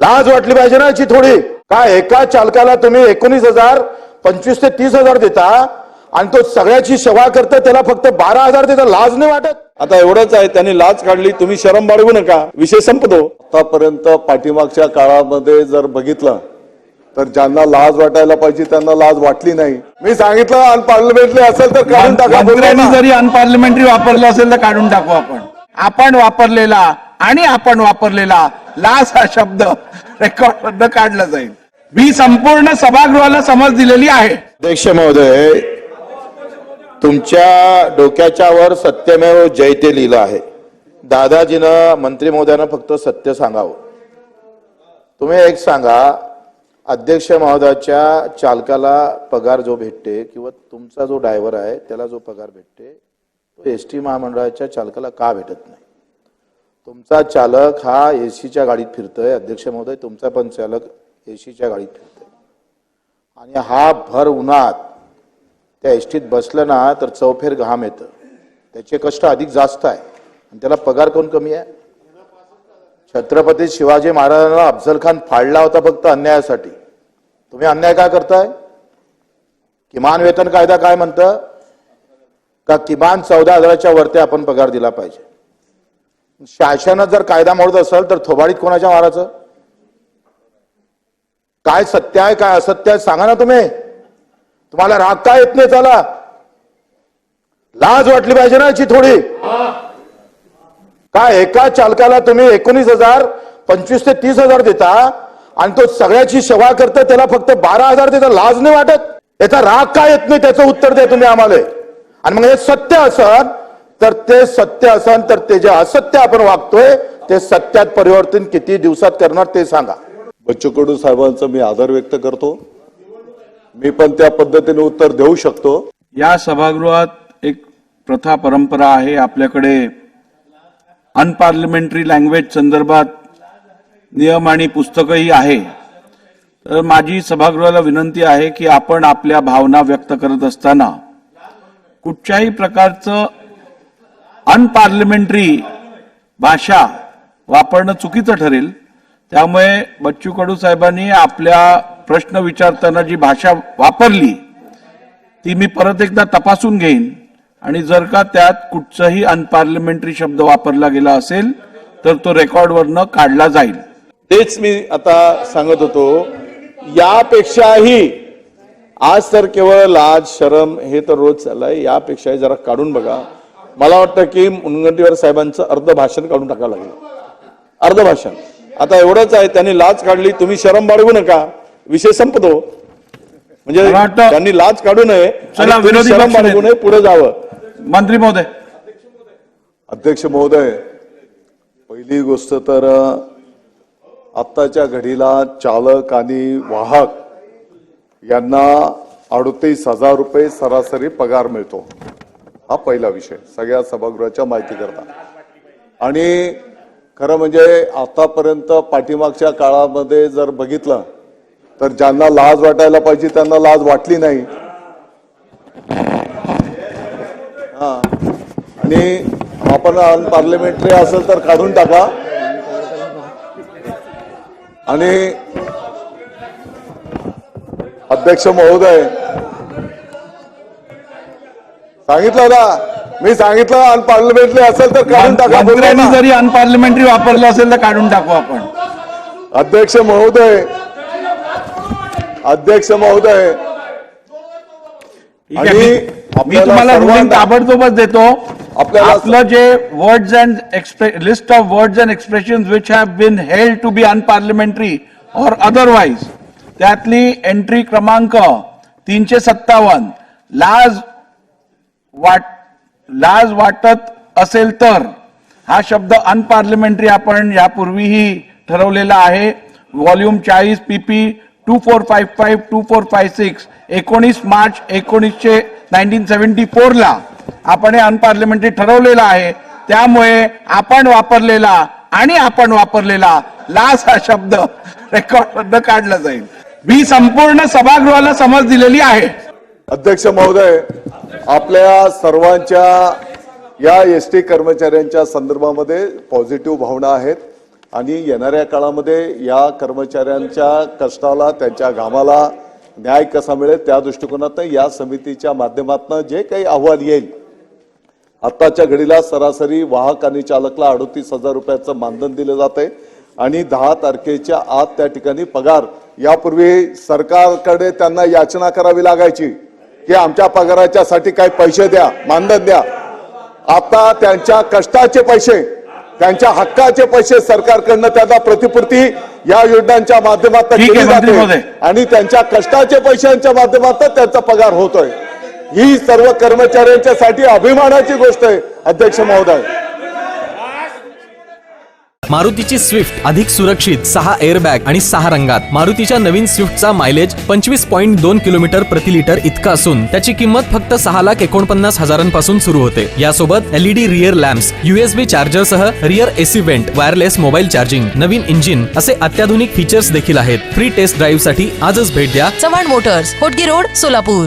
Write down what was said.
लाज वाटली पाहिजे ना याची थोडी. काय एका चालकाला तुम्ही 19,000 25 ते 30,000 देता आणि तो सगळ्याची सेवा करतो त्याला फक्त 12,000 देता. लाज नाही वाटत? आता एवढंच आहे, त्यांनी लाच काढली, तुम्ही शरम बाळगू नका, विषय संपतो. आतापर्यंत पाठीमागच्या काळामध्ये जर बघितलं तर ज्यांना लाज वाटायला पाहिजे त्यांना लाज वाटली नाही. मी सांगितलं अनपार्लिमेंटरी असेल तर काढून टाका. मंत्र्यांनी जरी अनपार्लिमेंटरी वापरलं असेल तर काढून टाकू आपण वापरलेला आणि आपण वापरलेला लाच हा शब्द रेकॉर्डमधनं काढला जाईल. मी संपूर्ण सभागृहाला समज दिलेली आहे. अध्यक्ष महोदय, तुमच्या डोक्याच्या वर सत्यमेव जयते लिहिलं आहे. दादाजीनं मंत्री महोदयानं फक्त सत्य सांगावं. तुम्ही एक सांगा, अध्यक्ष महोदयाच्या चालकाला पगार जो भेटते किंवा तुमचा जो ड्रायव्हर आहे त्याला जो पगार भेटते तो एसटी महामंडळाच्या चालकाला का भेटत नाही? तुमचा चालक हा एसीच्या गाडीत फिरतोय. अध्यक्ष महोदय, तुमचा पण चालक एसीच्या गाडीत फिरतोय आणि हा भर उन्हात त्या एसटीत बसलं ना तर चौफेर घाम येतं. त्याचे कष्ट अधिक जास्त आहे आणि त्याला पगार कोण कमी आहे? छत्रपती शिवाजी महाराजांना अफजल खान फाडला होता फक्त अन्यायासाठी. तुम्ही अन्याय काय करताय? किमान वेतन कायदा काय म्हणतं का किमान 14,000च्या वरती आपण पगार दिला पाहिजे. शासनात जर कायदा मोडत असेल तर थोबाडीत कोणाच्या मारायचं? काय सत्य आहे काय असत्य आहे सांगा ना तुम्ही. तुम्हाला राग काय येत नाही? चला, लाज वाटली पाहिजे ना याची थोडी. काय एका चालकाला तुम्ही 19,000 25 ते 30,000 देता आणि तो सगळ्याची सेवा करतो त्याला फक्त 12,000 देता. लाज नाही वाटत? याचा राग काय येत नाही त्याचं उत्तर द्या तुम्ही आम्हाला. आणि मग हे सत्य असन तर ते सत्य असन तर ते जे असत्य आपण वागतोय ते सत्यात परिवर्तन किती दिवसात करणार ते सांगा. बच्चू कडू साहेबांचा मी आदर व्यक्त करतो. मी पण त्या पद्धतीने उत्तर देऊ शकतो. या सभागृहात एक प्रथा परंपरा आहे. आपल्याकडे अनपार्लिमेंटरी लँग्वेज संदर्भात नियम आणि पुस्तकही आहे. तर माझी सभागृहाला विनंती आहे की आपण आपल्या भावना व्यक्त करत असताना कुठच्याही प्रकारचं अनपार्लिमेंटरी भाषा वापरणं चुकीचं ठरेल. त्यामुळे बच्चू कडू साहेबांनी आपल्या प्रश्न विचारताना जी भाषा वापरली ती मी परत एकदा तपासून घेईन आणि जर का त्यात कुठचाही अनपार्लिमेंटरी शब्द वापरला गेला असेल तर तो रेकॉर्डवरनं काढला जाईल. तेच मी आता सांगत होतो. यापेक्षाही आज तर केवळ लाज शरम हे तर रोज चाललंय. यापेक्षाही जरा काढून बघा. मला वाटतं की मुनगंटीवार साहेबांचं अर्ध भाषण काढून टाकावं लागेल. अर्ध भाषण. आता एवढंच आहे, त्यांनी लाच काढली, तुम्ही शरम बाळगू नका, विषय संपतो. म्हणजे त्यांनी लाच काढू नये, विरोधी शरम बाळगू नये, पुढे जावं. मंत्री महोदय. अध्यक्ष महोदय, पहिली गोष्ट तर आत्ताच्या घडीला चालक आणि वाहक यांना 38,000 रुपये सरासरी पगार मिळतो. हा पहिला विषय सगळ्या सभागृहाच्या माहिती करता. आणि खरं म्हणजे आतापर्यंत पाठीमागच्या काळामध्ये जर बघितलं तर ज्यांना लाज वाटायला पाहिजे त्यांना लाज वाटली नाही. आणि आपण अनपार्लिमेंटरी असेल तर काढून टाका. आणि अध्यक्ष महोदय, सांगितलं होता, मी सांगितलं अनपार्लिमेंटरी असेल तर काढून टाका. मंत्र्यांनी जरी अनपार्लिमेंटरी वापरलं असेल तर काढून टाकू आपण. अध्यक्ष महोदय, अध्यक्ष महोदय, मी तुम्हाला रुलिंग ताबडतोबच देतो. आपलं जे words and list of words and expressions which have been held to be unparliamentary or otherwise त्यातली एंट्री क्रमांक 357 लाज वाटत असेल तर हा शब्द अनपार्लिमेंटरी आपण यापूर्वीही ठरवलेला आहे. व्हॉल्यूम 40 PP 2455 2456 19 मार्च 1974 ला आपण हे अनपार्लिमेंटरी ठरवलेलं आहे. त्यामुळे आपण वापरलेला आणि आपण वापरलेला लाच हा शब्द रेकॉर्डमधनं काढला जाईल. मी संपूर्ण सभागृहाला समज दिलेली आहे. अध्यक्ष महोदय, आपल्या सर्वांच्या या एसटी कर्मचाऱ्यांच्या संदर्भामध्ये पॉझिटिव्ह भावना आहेत आणि येणाऱ्या काळामध्ये या कर्मचाऱ्यांच्या कष्टाला, त्यांच्या घामाला न्याय कसा मिळेल त्या दृष्टिकोनातून या समितीच्या माध्यमातून जे काही अहवाल येईल, आत्ताच्या घडीला सरासरी वाहक आणि चालकला 38,000 रुपयाचं मानधन दिलं जातंय आणि 10 तारखेच्या आत त्या ठिकाणी पगार, यापूर्वी सरकारकडे त्यांना याचना करावी लागायची की आमच्या पगाराच्यासाठी काही पैसे द्या, मानधन द्या. आता त्यांच्या कष्टाचे पैसे, त्यांच्या हक्काचे पैसे सरकारकडनं त्यांना प्रतिपूर्ती या योजनांच्या माध्यमातून ठीक आहे, केली मंत्री जाते महोदय. आणि त्यांच्या कष्टाचे पैशांच्या माध्यमातून त्यांचा पगार होतोय. ही सर्व कर्मचाऱ्यांच्यासाठी अभिमानाची गोष्ट आहे अध्यक्ष महोदय. मारुतीची स्विफ्ट अधिक सुरक्षित, 6 एअरबॅग आणि 6 रंगात. मारुतीच्या नवीन स्विफ्टचा मायलेज 25.2 किलोमीटर प्रति लिटर इतका असून त्याची किंमत फक्त 6,49,000 सुरू होते. यासोबत LED rear lamps, USB charger सह rear AC vent, wireless mobile charging, नवीन इंजिन असे अत्याधुनिक फीचर्स देखील आहेत. फ्री टेस्ट ड्राईव्ह साठी आजच भेट द्या चव्हाण मोटर्स, होटगी रोड, सोलापूर.